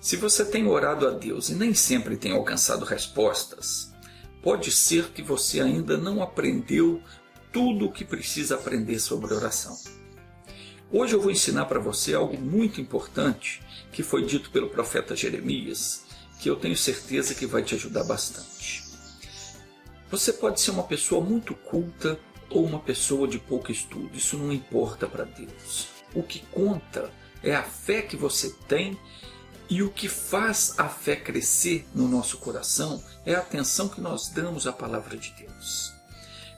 Se você tem orado a Deus e nem sempre tem alcançado respostas, pode ser que você ainda não aprendeu tudo o que precisa aprender sobre oração. Hoje eu vou ensinar para você algo muito importante que foi dito pelo profeta Jeremias, que eu tenho certeza que vai te ajudar bastante. Você pode ser uma pessoa muito culta ou uma pessoa de pouco estudo, isso não importa para Deus. O que conta é a fé que você tem, e o que faz a fé crescer no nosso coração é a atenção que nós damos à palavra de Deus.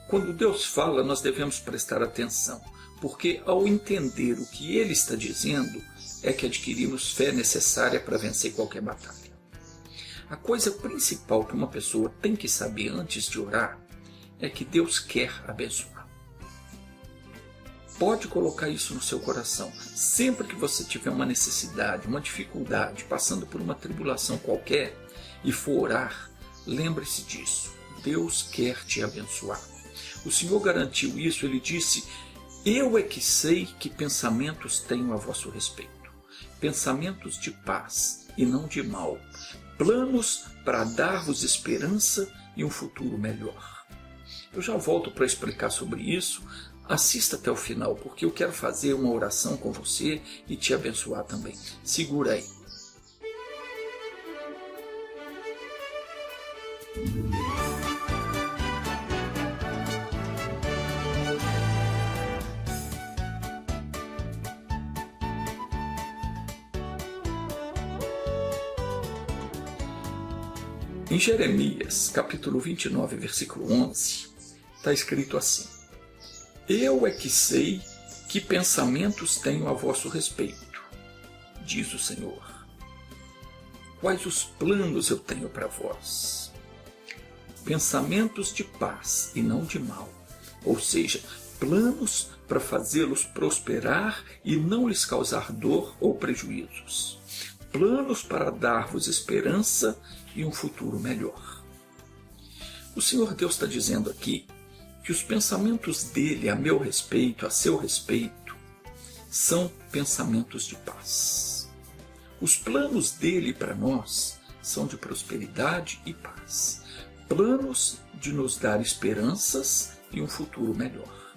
Quando Deus fala, nós devemos prestar atenção, porque ao entender o que Ele está dizendo, é que adquirimos fé necessária para vencer qualquer batalha. A coisa principal que uma pessoa tem que saber antes de orar é que Deus quer abençoar. Pode colocar isso no seu coração. Sempre que você tiver uma necessidade, uma dificuldade, passando por uma tribulação qualquer e for orar, lembre-se disso. Deus quer te abençoar. O Senhor garantiu isso, Ele disse: eu é que sei que pensamentos tenho a vosso respeito. Pensamentos de paz e não de mal. Planos para dar-vos esperança e um futuro melhor. Eu já volto para explicar sobre isso. Assista até o final, porque eu quero fazer uma oração com você e te abençoar também. Segura aí. Em Jeremias, capítulo 29, versículo 11, está escrito assim: eu é que sei que pensamentos tenho a vosso respeito, diz o Senhor. Quais os planos eu tenho para vós? Pensamentos de paz e não de mal, ou seja, planos para fazê-los prosperar e não lhes causar dor ou prejuízos. Planos para dar-vos esperança e um futuro melhor. O Senhor Deus está dizendo aqui que os pensamentos dele a meu respeito, a seu respeito, são pensamentos de paz. Os planos dele para nós são de prosperidade e paz. Planos de nos dar esperanças e um futuro melhor.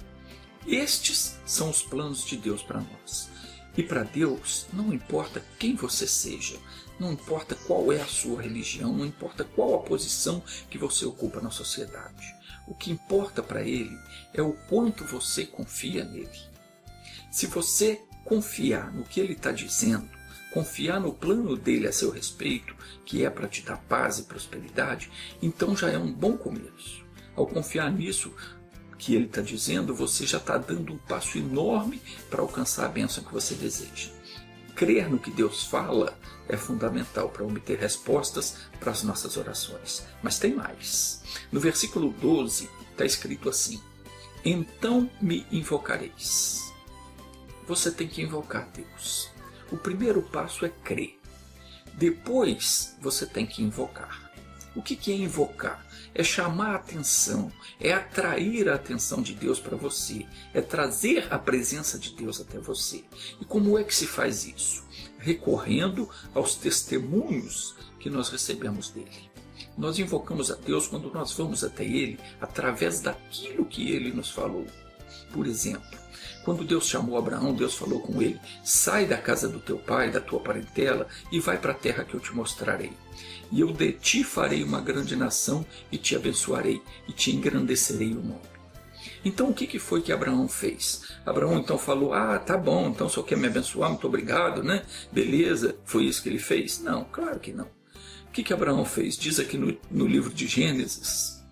Estes são os planos de Deus para nós. E para Deus não importa quem você seja, não importa qual é a sua religião, não importa qual a posição que você ocupa na sociedade. O que importa para Ele é o quanto você confia nele. Se você confiar no que Ele está dizendo, confiar no plano dele a seu respeito, que é para te dar paz e prosperidade, então já é um bom começo. Ao confiar nisso que Ele está dizendo, você já está dando um passo enorme para alcançar a bênção que você deseja. Crer no que Deus fala é fundamental para obter respostas para as nossas orações. Mas tem mais. No versículo 12 está escrito assim: então me invocareis. Você tem que invocar Deus. O primeiro passo é crer. Depois você tem que invocar. O que é invocar? É chamar a atenção, é atrair a atenção de Deus para você, é trazer a presença de Deus até você. E como é que se faz isso? Recorrendo aos testemunhos que nós recebemos dele. Nós invocamos a Deus quando nós vamos até Ele através daquilo que Ele nos falou. Por exemplo, quando Deus chamou Abraão, Deus falou com ele: sai da casa do teu pai, da tua parentela, e vai para a terra que eu te mostrarei. E eu de ti farei uma grande nação, e te abençoarei, e te engrandecerei o nome. Então o que foi que Abraão fez? Abraão então falou: ah, tá bom, então só quer me abençoar, muito obrigado, né? Beleza, foi isso que ele fez? Não, claro que não. O que Abraão fez? Diz aqui no livro de Gênesis,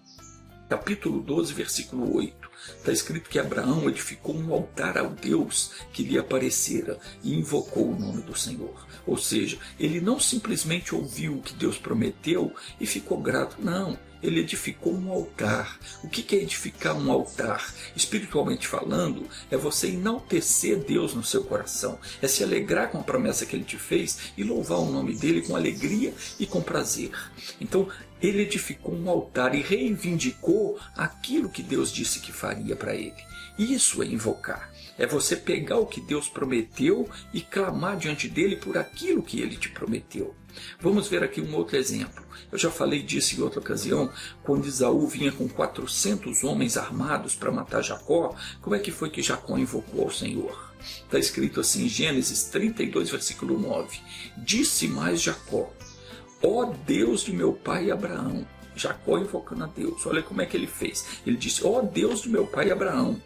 capítulo 12, versículo 8. Está escrito que Abraão edificou um altar ao Deus que lhe aparecera e invocou o nome do Senhor. Ou seja, ele não simplesmente ouviu o que Deus prometeu e ficou grato, não. Ele edificou um altar. O que é edificar um altar? Espiritualmente falando, é você enaltecer Deus no seu coração. É se alegrar com a promessa que Ele te fez e louvar o nome dEle com alegria e com prazer. Então, ele edificou um altar e reivindicou aquilo que Deus disse que faria para ele. Isso é invocar. É você pegar o que Deus prometeu e clamar diante dele por aquilo que ele te prometeu. Vamos ver aqui um outro exemplo. Eu já falei disso em outra ocasião, quando Esaú vinha com 400 homens armados para matar Jacó. Como é que foi que Jacó invocou ao Senhor? Está escrito assim em Gênesis 32, versículo 9. Disse mais Jacó: ó Deus de meu pai Abraão. Jacó invocando a Deus. Olha como é que ele fez. Ele disse: ó Deus de meu pai Abraão,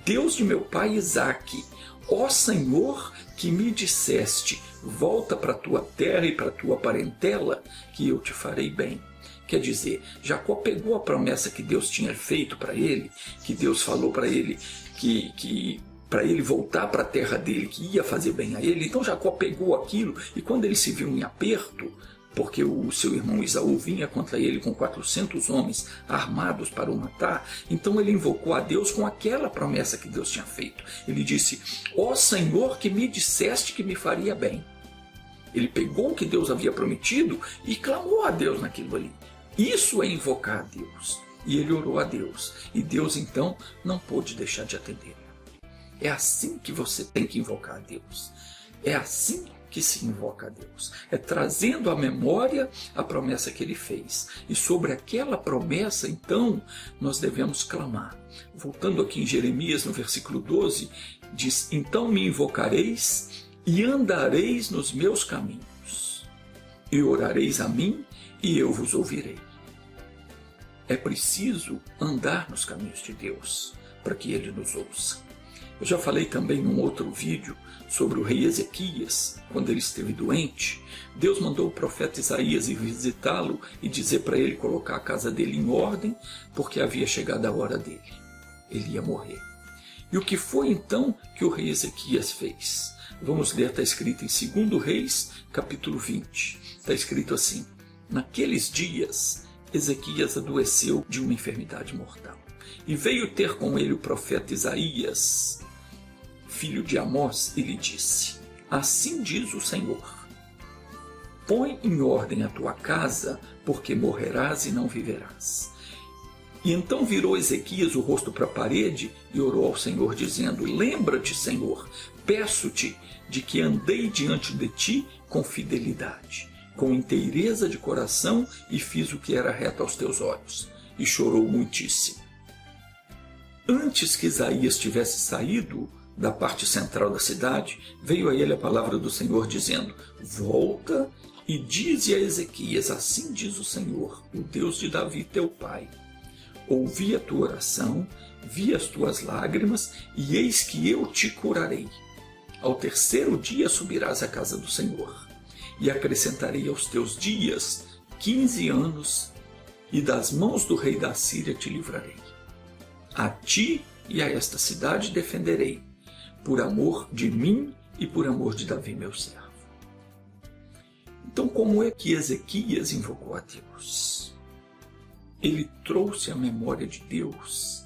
Deus de meu pai Isaque, ó Senhor, que me disseste: volta para a tua terra e para a tua parentela, que eu te farei bem. Quer dizer, Jacó pegou a promessa que Deus tinha feito para ele, que Deus falou para ele que para ele voltar para a terra dele, que ia fazer bem a ele. Então Jacó pegou aquilo, e quando ele se viu em aperto, porque o seu irmão Esaú vinha contra ele com 400 homens armados para o matar, então ele invocou a Deus com aquela promessa que Deus tinha feito. Ele disse: ó Senhor, que me disseste que me faria bem. Ele pegou o que Deus havia prometido e clamou a Deus naquilo ali. Isso é invocar a Deus. E ele orou a Deus. E Deus então não pôde deixar de atender. É assim que você tem que invocar a Deus. É assim que se invoca a Deus. É trazendo à memória a promessa que ele fez. E sobre aquela promessa, então, nós devemos clamar. Voltando aqui em Jeremias, no versículo 12, diz: então me invocareis e andareis nos meus caminhos, e orareis a mim, e eu vos ouvirei. É preciso andar nos caminhos de Deus, para que ele nos ouça. Eu já falei também num outro vídeo sobre o rei Ezequias, quando ele esteve doente. Deus mandou o profeta Isaías ir visitá-lo e dizer para ele colocar a casa dele em ordem, porque havia chegado a hora dele. Ele ia morrer. E o que foi então que o rei Ezequias fez? Vamos ler, está escrito em 2 Reis, capítulo 20. Está escrito assim: naqueles dias, Ezequias adoeceu de uma enfermidade mortal. E veio ter com ele o profeta Isaías, filho de Amós, e lhe disse: assim diz o Senhor: põe em ordem a tua casa, porque morrerás e não viverás. E então virou Ezequias o rosto para a parede e orou ao Senhor, dizendo: lembra-te, Senhor, peço-te de que andei diante de ti com fidelidade, com inteireza de coração, e fiz o que era reto aos teus olhos. E chorou muitíssimo. Antes que Isaías tivesse saído da parte central da cidade, veio a ele a palavra do Senhor, dizendo: volta e dize a Ezequias: assim diz o Senhor, o Deus de Davi teu pai: ouvi a tua oração, vi as tuas lágrimas, e eis que eu te curarei. Ao terceiro dia subirás à casa do Senhor, e acrescentarei aos teus dias 15 anos, e das mãos do rei da Síria te livrarei. A ti e a esta cidade defenderei, por amor de mim e por amor de Davi meu servo. Então, como é que Ezequias invocou a Deus? Ele trouxe à memória de Deus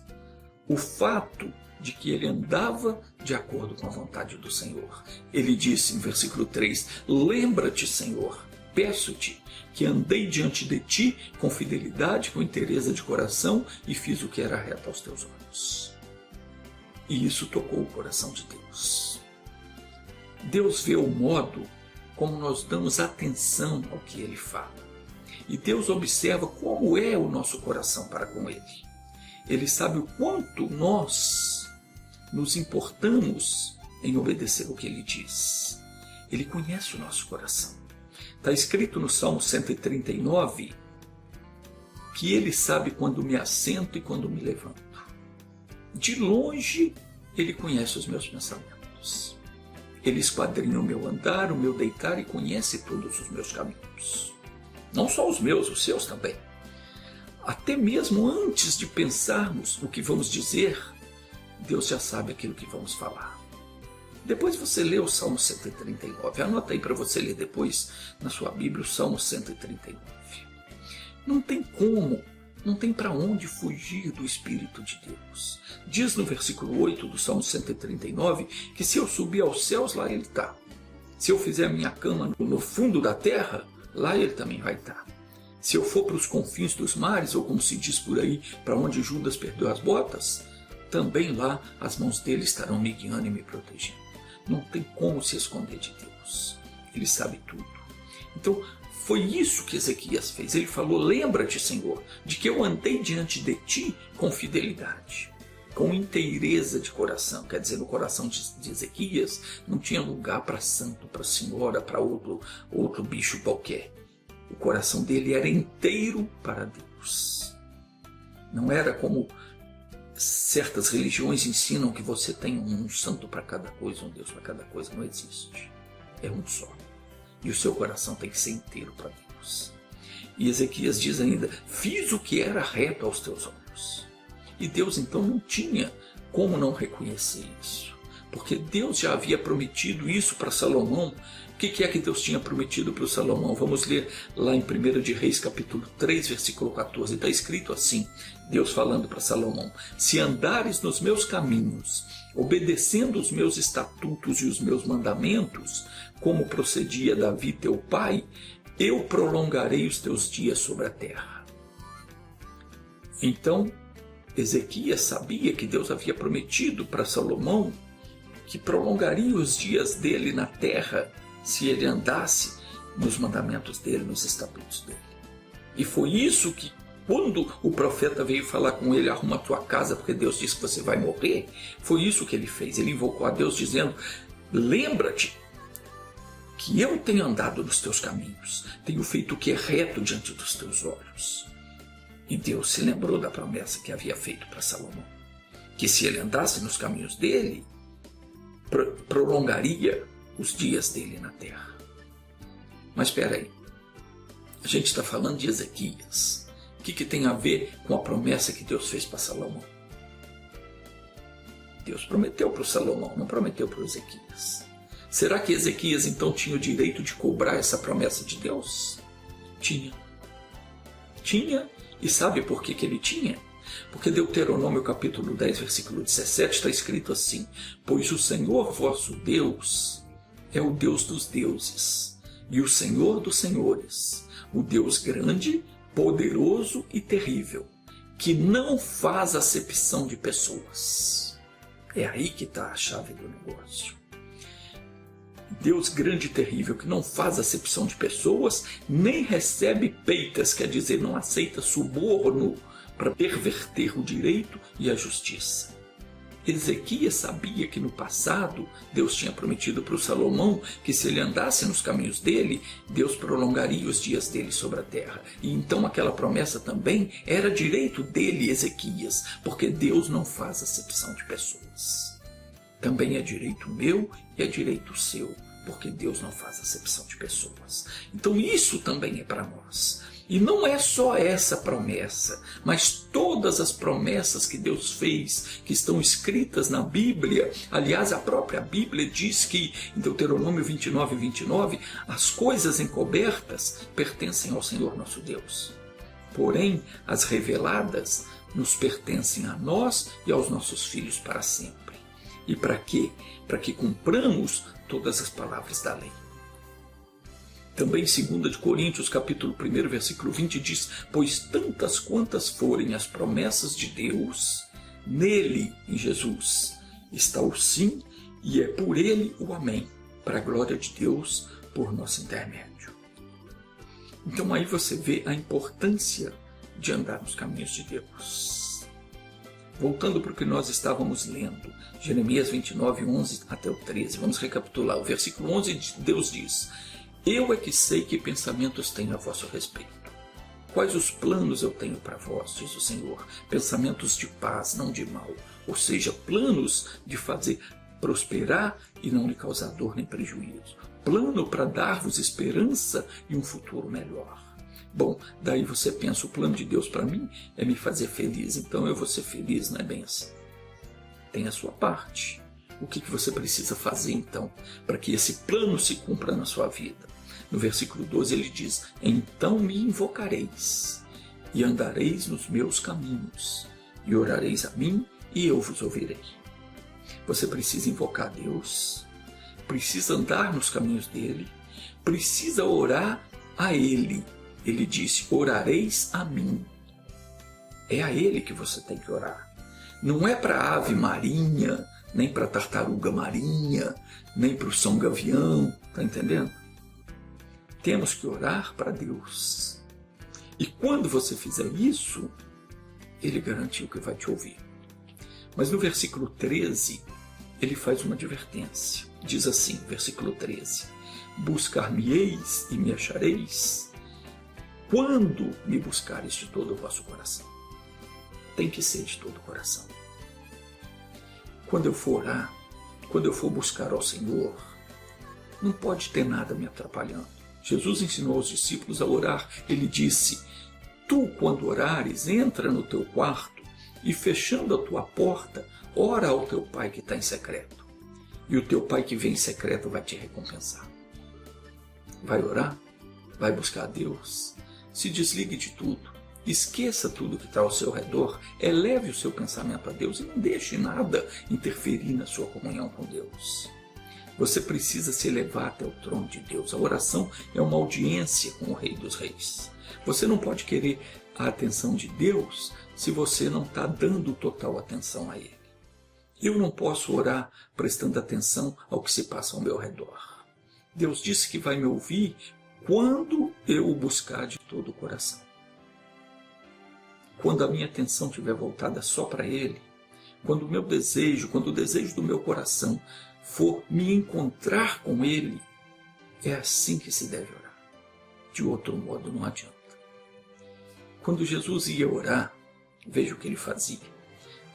o fato de que ele andava de acordo com a vontade do Senhor. Ele disse em versículo 3: lembra-te, Senhor, peço-te que andei diante de ti com fidelidade, com inteireza de coração, e fiz o que era reto aos teus olhos. E isso tocou o coração de Deus. Deus vê o modo como nós damos atenção ao que ele fala. E Deus observa como é o nosso coração para com ele. Ele sabe o quanto nós nos importamos em obedecer o que ele diz. Ele conhece o nosso coração. Está escrito no Salmo 139 que ele sabe quando me assento e quando me levanto. De longe, ele conhece os meus pensamentos. Ele esquadrinha o meu andar, o meu deitar, e conhece todos os meus caminhos. Não só os meus, os seus também. Até mesmo antes de pensarmos o que vamos dizer, Deus já sabe aquilo que vamos falar. Depois você lê o Salmo 139. Anota aí para você ler depois na sua Bíblia o Salmo 139. Não tem como, não tem para onde fugir do Espírito de Deus. Diz no versículo 8 do Salmo 139 que se eu subir aos céus, lá ele está. Se eu fizer a minha cama no fundo da terra, lá ele também vai estar. Se eu for para os confins dos mares, ou como se diz por aí, para onde Judas perdeu as botas, também lá as mãos dele estarão me guiando e me protegendo. Não tem como se esconder de Deus. Ele sabe tudo. Então, foi isso que Ezequias fez. Ele falou: lembra-te, Senhor, de que eu andei diante de ti com fidelidade, com inteireza de coração. Quer dizer, no coração de Ezequias não tinha lugar para santo, para senhora, para outro bicho qualquer. O coração dele era inteiro para Deus. Não era como certas religiões ensinam que você tem um santo para cada coisa, um Deus para cada coisa. Não existe. É um só. E o seu coração tem que ser inteiro para Deus. E Ezequias diz ainda: fiz o que era reto aos teus olhos. E Deus então não tinha como não reconhecer isso, porque Deus já havia prometido isso para Salomão. O que é que Deus tinha prometido para o Salomão? Vamos ler lá em 1 de Reis, capítulo 3, versículo 14. Está escrito assim, Deus falando para Salomão: se andares nos meus caminhos, obedecendo os meus estatutos e os meus mandamentos, como procedia Davi teu pai, eu prolongarei os teus dias sobre a terra. Então, Ezequias sabia que Deus havia prometido para Salomão que prolongaria os dias dele na terra se ele andasse nos mandamentos dele, nos estatutos dele. E foi isso que, quando o profeta veio falar com ele: arruma a tua casa porque Deus disse que você vai morrer, foi isso que ele fez. Ele invocou a Deus dizendo: lembra-te que eu tenho andado nos teus caminhos, tenho feito o que é reto diante dos teus olhos. E Deus se lembrou da promessa que havia feito para Salomão, que se ele andasse nos caminhos dele, prolongaria os dias dele na terra. Mas espera aí, a gente está falando de Ezequias. O que tem a ver com a promessa que Deus fez para Salomão? Deus prometeu para o Salomão, não prometeu para o Ezequias. Será que Ezequias então tinha o direito de cobrar essa promessa de Deus? Tinha. E sabe por que ele tinha? Porque Deuteronômio capítulo 10, versículo 17 está escrito assim: pois o Senhor vosso Deus é o Deus dos deuses e o Senhor dos senhores, o Deus grande, poderoso e terrível, que não faz acepção de pessoas. É aí que está a chave do negócio. Deus grande e terrível, que não faz acepção de pessoas, nem recebe peitas, quer dizer, não aceita suborno para perverter o direito e a justiça. Ezequias sabia que no passado Deus tinha prometido para o Salomão que se ele andasse nos caminhos dele, Deus prolongaria os dias dele sobre a terra. E então aquela promessa também era direito dele, Ezequias, porque Deus não faz acepção de pessoas. Também é direito meu e é direito seu, porque Deus não faz acepção de pessoas. Então isso também é para nós. E não é só essa promessa, mas todas as promessas que Deus fez, que estão escritas na Bíblia. Aliás, a própria Bíblia diz que, em Deuteronômio 29, 29, as coisas encobertas pertencem ao Senhor nosso Deus. Porém, as reveladas nos pertencem a nós e aos nossos filhos para sempre. E para quê? Para que cumpramos todas as palavras da lei. Também 2 Coríntios, capítulo 1, versículo 20 diz: pois tantas quantas forem as promessas de Deus, nele, em Jesus, está o sim e é por ele o amém, para a glória de Deus por nosso intermédio. Então aí você vê a importância de andar nos caminhos de Deus. Voltando para o que nós estávamos lendo, Jeremias 29, 11 até o 13, vamos recapitular. O versículo 11, Deus diz: eu é que sei que pensamentos tenho a vosso respeito. Quais os planos eu tenho para vós, diz o Senhor? Pensamentos de paz, não de mal. Ou seja, planos de fazer prosperar e não lhe causar dor nem prejuízo. Plano para dar-vos esperança e um futuro melhor. Bom, daí você pensa: o plano de Deus para mim é me fazer feliz, então eu vou ser feliz, não é bem assim? Tem a sua parte. O que você precisa fazer então para que esse plano se cumpra na sua vida? No versículo 12 ele diz: então me invocareis e andareis nos meus caminhos e orareis a mim e eu vos ouvirei. Você precisa invocar Deus, precisa andar nos caminhos dele, precisa orar a ele. Ele disse: orareis a mim. É a ele que você tem que orar. Não é para a ave marinha, nem para a tartaruga marinha, nem para o São Gavião, está entendendo? Temos que orar para Deus. E quando você fizer isso, Ele garantiu que vai te ouvir. Mas no versículo 13, ele faz uma advertência. Diz assim, versículo 13: buscar-me-eis e me achareis, quando me buscares de todo o vosso coração. Tem que ser de todo o coração. Quando eu for orar, quando eu for buscar ao Senhor, não pode ter nada me atrapalhando. Jesus ensinou aos discípulos a orar. Ele disse: tu, quando orares, entra no teu quarto e, fechando a tua porta, ora ao teu Pai que está em secreto. E o teu Pai que vem em secreto vai te recompensar. Vai orar? Vai buscar a Deus? Se desligue de tudo. Esqueça tudo que está ao seu redor. Eleve o seu pensamento a Deus e não deixe nada interferir na sua comunhão com Deus. Você precisa se elevar até o trono de Deus. A oração é uma audiência com o Rei dos Reis. Você não pode querer a atenção de Deus se você não está dando total atenção a Ele. Eu não posso orar prestando atenção ao que se passa ao meu redor. Deus disse que vai me ouvir quando eu o buscar de todo o coração. Quando a minha atenção estiver voltada só para Ele, quando o meu desejo, quando o desejo do meu coração for me encontrar com Ele, é assim que se deve orar. De outro modo não adianta. Quando Jesus ia orar, veja o que ele fazia.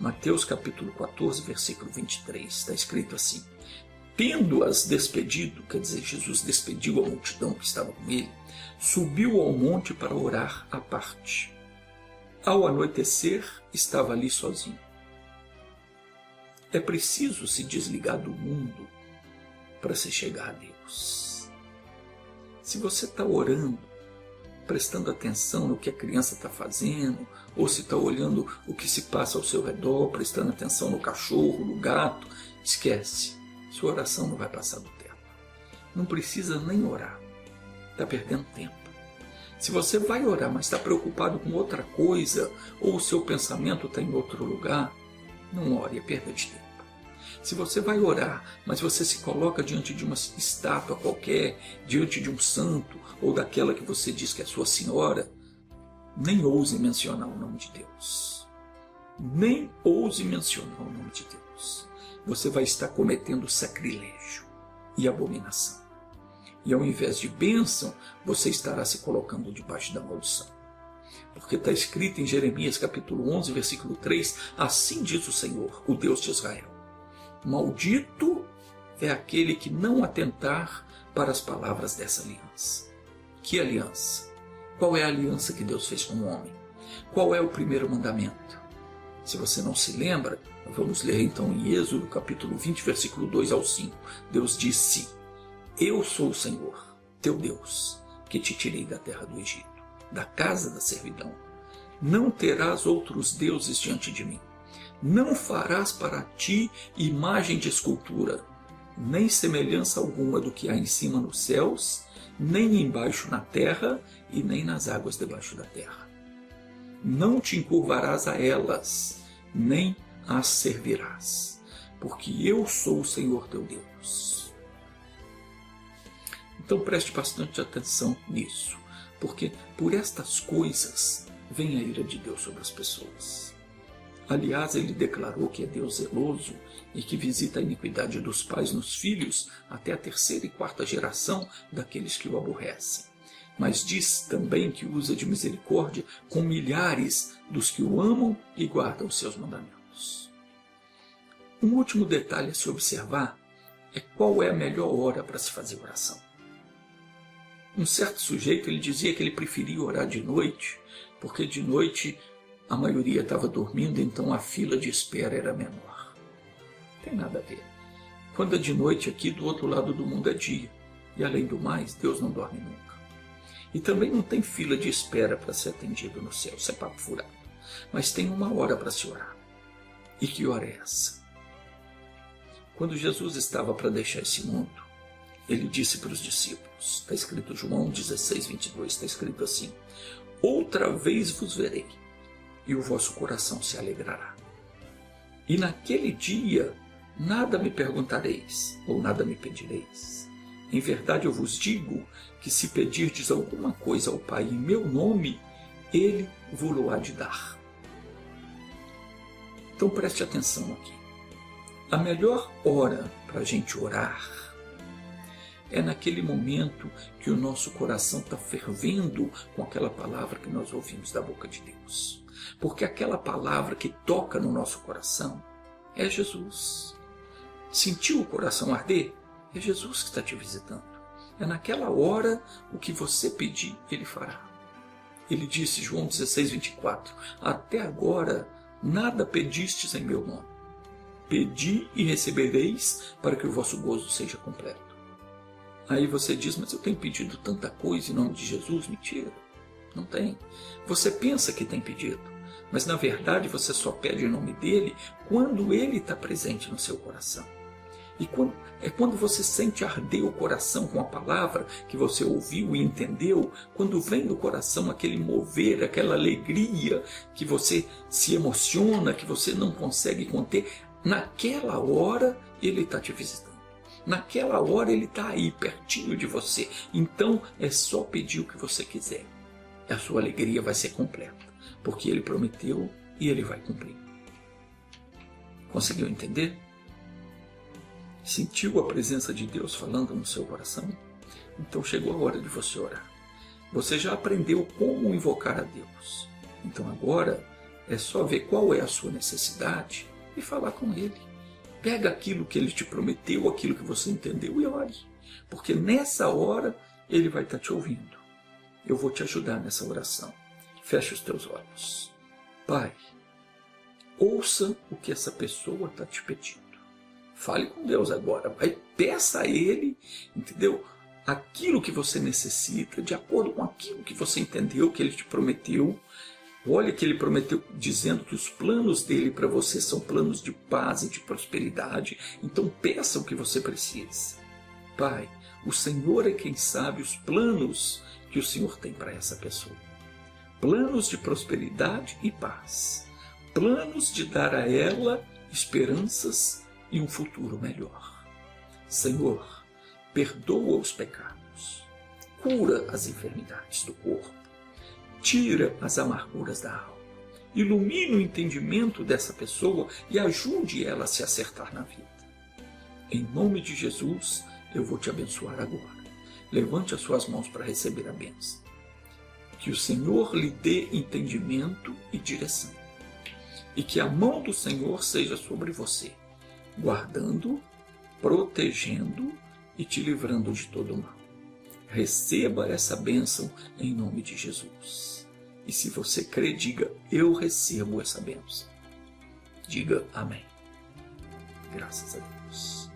Mateus capítulo 14, versículo 23, está escrito assim: tendo-as despedido, quer dizer, Jesus despediu a multidão que estava com ele, subiu ao monte para orar à parte. Ao anoitecer, estava ali sozinho. É preciso se desligar do mundo para se chegar a Deus. Se você está orando, prestando atenção no que a criança está fazendo, ou se está olhando o que se passa ao seu redor, prestando atenção no cachorro, no gato, esquece. Sua oração não vai passar do teto. Não precisa nem orar. Está perdendo tempo. Se você vai orar, mas está preocupado com outra coisa, ou o seu pensamento está em outro lugar, não ore, é perda de tempo. Se você vai orar, mas você se coloca diante de uma estátua qualquer, diante de um santo, ou daquela que você diz que é sua senhora, nem ouse mencionar o nome de Deus. Nem ouse mencionar o nome de Deus. Você vai estar cometendo sacrilégio e abominação. E ao invés de bênção, você estará se colocando debaixo da maldição. Porque está escrito em Jeremias capítulo 11, versículo 3, assim diz o Senhor, o Deus de Israel: maldito é aquele que não atentar para as palavras dessa aliança. Que aliança? Qual é a aliança que Deus fez com o homem? Qual é o primeiro mandamento? Se você não se lembra, vamos ler então em Êxodo capítulo 20, versículo 2 ao 5. Deus disse: eu sou o Senhor, teu Deus, que te tirei da terra do Egito, da casa da servidão. Não terás outros deuses diante de mim. Não farás para ti imagem de escultura, nem semelhança alguma do que há em cima nos céus, nem embaixo na terra e nem nas águas debaixo da terra. Não te encurvarás a elas, nem as servirás, porque eu sou o Senhor teu Deus. Então preste bastante atenção nisso, porque por estas coisas vem a ira de Deus sobre as pessoas. Aliás, ele declarou que é Deus zeloso e que visita a iniquidade dos pais nos filhos até a terceira e quarta geração daqueles que o aborrecem. Mas diz também que usa de misericórdia com milhares dos que o amam e guardam os seus mandamentos. Um último detalhe a se observar é qual é a melhor hora para se fazer oração. Um certo sujeito ele dizia que ele preferia orar de noite, porque de noite a maioria estava dormindo, então a fila de espera era menor. Não tem nada a ver. Quando é de noite aqui, do outro lado do mundo é dia. E além do mais, Deus não dorme nunca. E também não tem fila de espera para ser atendido no céu. Isso é papo furado. Mas tem uma hora para se orar. E que hora é essa? Quando Jesus estava para deixar esse mundo, ele disse para os discípulos, está escrito João 16, 22, está escrito assim: outra vez vos verei, e o vosso coração se alegrará. E naquele dia nada me perguntareis, ou nada me pedireis. Em verdade eu vos digo que se pedirdes alguma coisa ao Pai em meu nome, Ele vos-lo-á de dar. Então preste atenção aqui. A melhor hora para a gente orar é naquele momento que o nosso coração está fervendo com aquela palavra que nós ouvimos da boca de Deus. Porque aquela palavra que toca no nosso coração é Jesus. Sentiu o coração arder? É Jesus que está te visitando. É naquela hora o que você pedir, Ele fará. Ele disse, João 16, 24, até agora nada pedistes em meu nome. Pedi e recebereis para que o vosso gozo seja completo. Aí você diz, mas eu tenho pedido tanta coisa em nome de Jesus. Mentira, não tem. Você pensa que tem pedido, mas na verdade você só pede em nome dele quando ele está presente no seu coração. E quando você sente arder o coração com a palavra que você ouviu e entendeu, quando vem do coração aquele mover, aquela alegria que você se emociona, que você não consegue conter, naquela hora ele está te visitando. Naquela hora ele está aí, pertinho de você. Então é só pedir o que você quiser. A sua alegria vai ser completa, porque ele prometeu e ele vai cumprir. Conseguiu entender? Sentiu a presença de Deus falando no seu coração? Então chegou a hora de você orar. Você já aprendeu como invocar a Deus. Então agora é só ver qual é a sua necessidade e falar com Ele. Pega aquilo que Ele te prometeu, aquilo que você entendeu e ore. Porque nessa hora Ele vai estar te ouvindo. Eu vou te ajudar nessa oração. Feche os teus olhos. Pai, ouça o que essa pessoa está te pedindo. Fale com Deus agora, vai, peça a Ele, entendeu? Aquilo que você necessita, de acordo com aquilo que você entendeu, que Ele te prometeu. Olha que Ele prometeu dizendo que os planos dele para você são planos de paz e de prosperidade. Então peça o que você precisa. Pai, o Senhor é quem sabe os planos que o Senhor tem para essa pessoa. Planos de prosperidade e paz. Planos de dar a ela esperanças e um futuro melhor. Senhor, perdoa os pecados, cura as enfermidades do corpo, tira as amarguras da alma, ilumine o entendimento dessa pessoa e ajude ela a se acertar na vida. Em nome de Jesus, eu vou te abençoar agora. Levante as suas mãos para receber a bênção. Que o Senhor lhe dê entendimento e direção, e que a mão do Senhor seja sobre você, guardando, protegendo e te livrando de todo mal. Receba essa bênção em nome de Jesus. E se você crê, diga, eu recebo essa bênção. Diga amém. Graças a Deus.